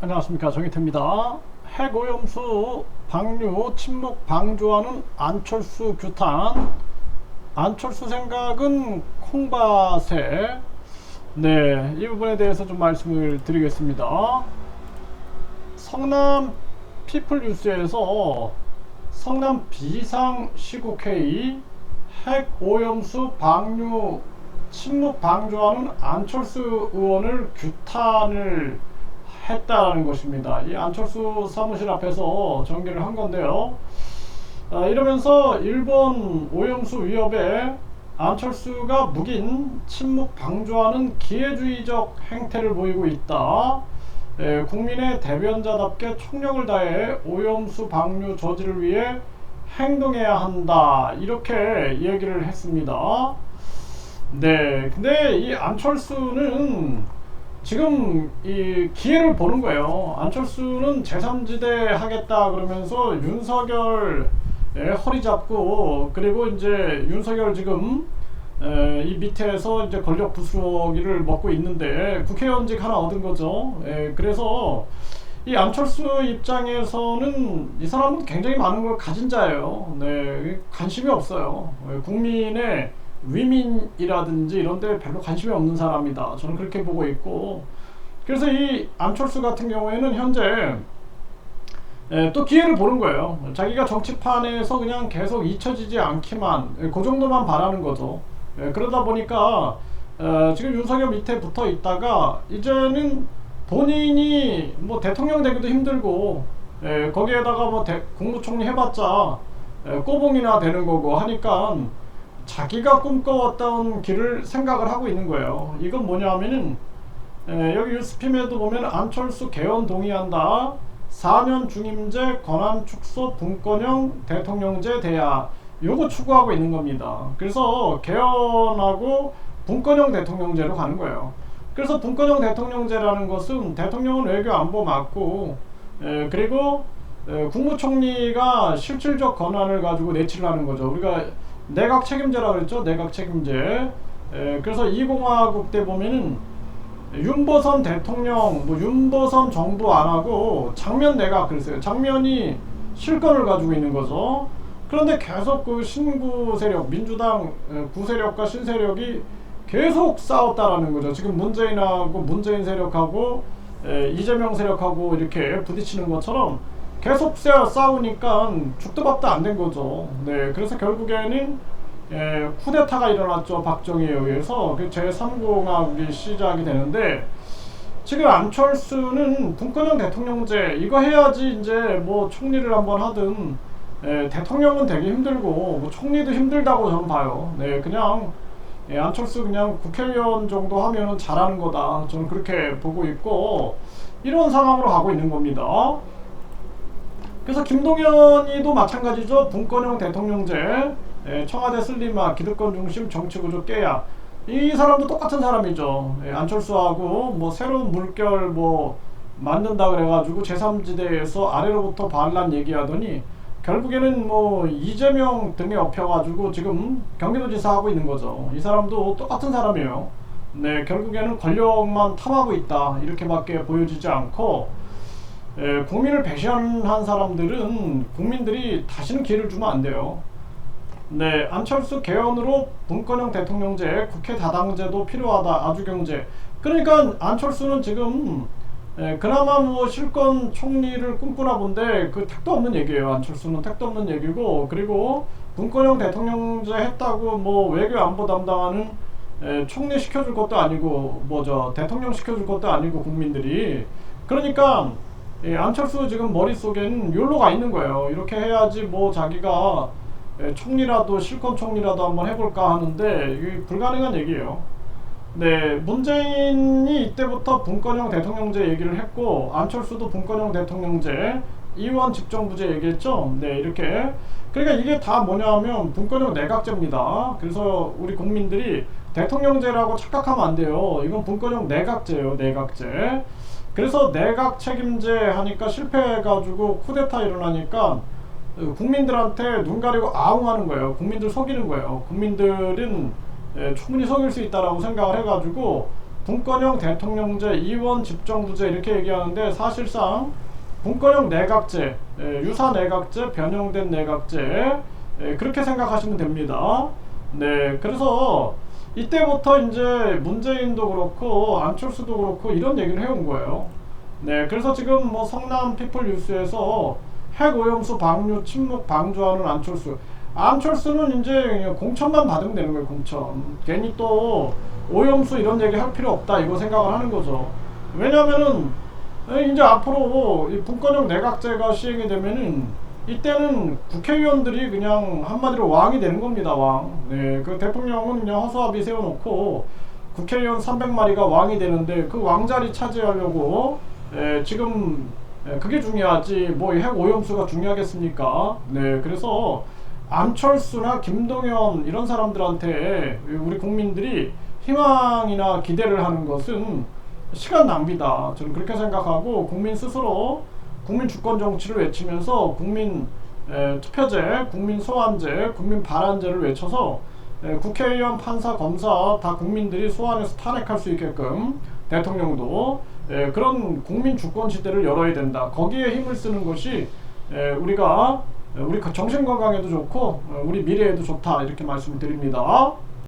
안녕하십니까, 정희태입니다. 핵오염수 방류 침묵 방조하는 안철수 규탄. 안철수 생각은 콩밭에. 네, 이 부분에 대해서 좀 말씀을 드리겠습니다. 성남 피플뉴스에서 성남 비상시국회의 핵오염수 방류 침묵 방조하는 안철수 의원을 규탄을 했다는 것입니다. 이 안철수 사무실 앞에서 전개를 한 건데요. 이러면서 일본 오염수 위협에 안철수가 묵인 침묵 방조하는 기회주의적 행태를 보이고 있다. 국민의 대변자답게 총력을 다해 오염수 방류 저지를 위해 행동해야 한다. 이렇게 얘기를 했습니다. 네, 근데 이 안철수는 지금 이 기회를 보는 거예요. 안철수는 제3지대 하겠다 그러면서 윤석열 허리 잡고, 그리고 이제 윤석열 지금 이 밑에서 이제 권력 부스러기를 먹고 있는데 국회의원직 하나 얻은 거죠. 그래서 이 안철수 입장에서는 이 사람은 굉장히 많은 걸 가진 자예요. 네, 관심이 없어요. 국민의 위민이라든지 이런 데 별로 관심이 없는 사람이다. 저는 그렇게 보고 있고, 그래서 이 안철수 같은 경우에는 현재 또 기회를 보는 거예요. 자기가 정치판에서 그냥 계속 잊혀지지 않기만, 그 정도만 바라는 거죠. 그러다 보니까 지금 윤석열 밑에 붙어 있다가 이제는 본인이 뭐 대통령 되기도 힘들고, 거기에다가 뭐 국무총리 해봤자 꼬봉이나 되는 거고 하니까 자기가 꿈꿔왔던 길을 생각을 하고 있는 거예요. 이건 뭐냐면은 여기 뉴스핌에도 보면 안철수 개헌 동의한다. 4년 중임제 권한 축소 분권형 대통령제 대야, 요거 추구하고 있는 겁니다. 그래서 개헌하고 분권형 대통령제로 가는 거예요. 그래서 분권형 대통령제라는 것은 대통령은 외교 안보 맡고, 그리고 국무총리가 실질적 권한을 가지고 내치를 하는 거죠. 우리가 내각 책임제라고 그랬죠. 내각 책임제. 그래서 2공화국 때 보면은 윤보선 대통령, 뭐 윤보선 정부 안 하고 장면 내각 그랬어요. 장면이 실권을 가지고 있는 거죠. 그런데 계속 그 신구 세력, 민주당 구세력과 신세력이 계속 싸웠다라는 거죠. 지금 문재인하고 문재인 세력하고 이재명 세력하고 이렇게 부딪히는 것처럼 계속 싸우니까 죽도 밥도 안 된 거죠. 네, 그래서 결국에는 쿠데타가 일어났죠. 박정희에 의해서. 그 제3공화국이 시작이 되는데, 지금 안철수는 분권형 대통령제 이거 해야지 이제 뭐 총리를 한번 하든, 대통령은 되게 힘들고 뭐 총리도 힘들다고 저는 봐요. 네, 그냥 안철수 그냥 국회의원 정도 하면 잘하는 거다. 저는 그렇게 보고 있고, 이런 상황으로 가고 있는 겁니다. 그래서 김동연이도 마찬가지죠. 분권형 대통령제, 청와대 슬림화, 기득권 중심 정치구조 깨야. 이 사람도 똑같은 사람이죠. 안철수하고 뭐 새로운 물결 뭐 만든다 그래가지고 제3지대에서 아래로부터 반란 얘기하더니 결국에는 뭐 이재명 등에 업혀가지고 지금 경기도지사 하고 있는 거죠. 이 사람도 똑같은 사람이에요. 네, 결국에는 권력만 탐하고 있다. 이렇게밖에 보여지지 않고, 국민을 배신한 사람들은 국민들이 다시는 기회를 주면 안 돼요. 네, 안철수 개헌으로 분권형 대통령제, 국회 다당제도 필요하다. 아주경제. 그러니까 안철수는 지금 그나마 뭐 실권 총리를 꿈꾸나 본데 그 택도 없는 얘기예요. 안철수는 택도 없는 얘기고, 그리고 분권형 대통령제 했다고 뭐 외교 안보 담당하는 총리 시켜줄 것도 아니고 뭐죠 대통령 시켜줄 것도 아니고 국민들이. 그러니까 안철수 지금 머릿속에는 욜로가 있는 거예요. 이렇게 해야지 뭐 자기가 총리라도 실권 총리라도 한번 해볼까 하는데 이게 불가능한 얘기예요. 네, 문재인이 이때부터 분권형 대통령제 얘기를 했고, 안철수도 분권형 대통령제, 이원 집정부제 얘기했죠. 네, 이렇게. 그러니까 이게 다 뭐냐면 분권형 내각제입니다. 그래서 우리 국민들이 대통령제라고 착각하면 안 돼요. 이건 분권형 내각제예요. 내각제. 그래서 내각 책임제 하니까 실패해가지고 쿠데타 일어나니까 국민들한테 눈 가리고 아웅하는 거예요. 국민들 속이는 거예요. 국민들은 충분히 속일 수 있다라고 생각을 해가지고 분권형 대통령제, 이원 집정부제 이렇게 얘기하는데 사실상 분권형 내각제, 유사 내각제, 변형된 내각제 그렇게 생각하시면 됩니다. 네, 그래서 이때부터 이제 문재인도 그렇고 안철수도 그렇고 이런 얘기를 해온 거예요. 네, 그래서 지금 뭐 성남 피플 뉴스에서 핵오염수 방류 침묵 방조하는 안철수. 안철수는 이제 공천만 받으면 되는 거예요, 공천. 괜히 또 오염수 이런 얘기 할 필요 없다 이거 생각을 하는 거죠. 왜냐면은 이제 앞으로 이 분권형 내각제가 시행이 되면은 이때는 국회의원들이 그냥 한마디로 왕이 되는 겁니다, 왕. 네, 그 대통령은 그냥 허수아비 세워놓고 국회의원 300마리가 왕이 되는데 그 왕자리 차지하려고 지금 그게 중요하지 뭐 핵 오염수가 중요하겠습니까? 네, 그래서 안철수나 김동연 이런 사람들한테 우리 국민들이 희망이나 기대를 하는 것은 시간 낭비다. 저는 그렇게 생각하고 국민 스스로 국민 주권 정치를 외치면서 국민 투표제, 국민 소환제, 국민 반환제를 외쳐서 국회의원, 판사, 검사 다 국민들이 소환해서 탄핵할 수 있게끔 대통령도 그런 국민 주권 시대를 열어야 된다. 거기에 힘을 쓰는 것이 우리가 우리 정신 건강에도 좋고 우리 미래에도 좋다 이렇게 말씀드립니다.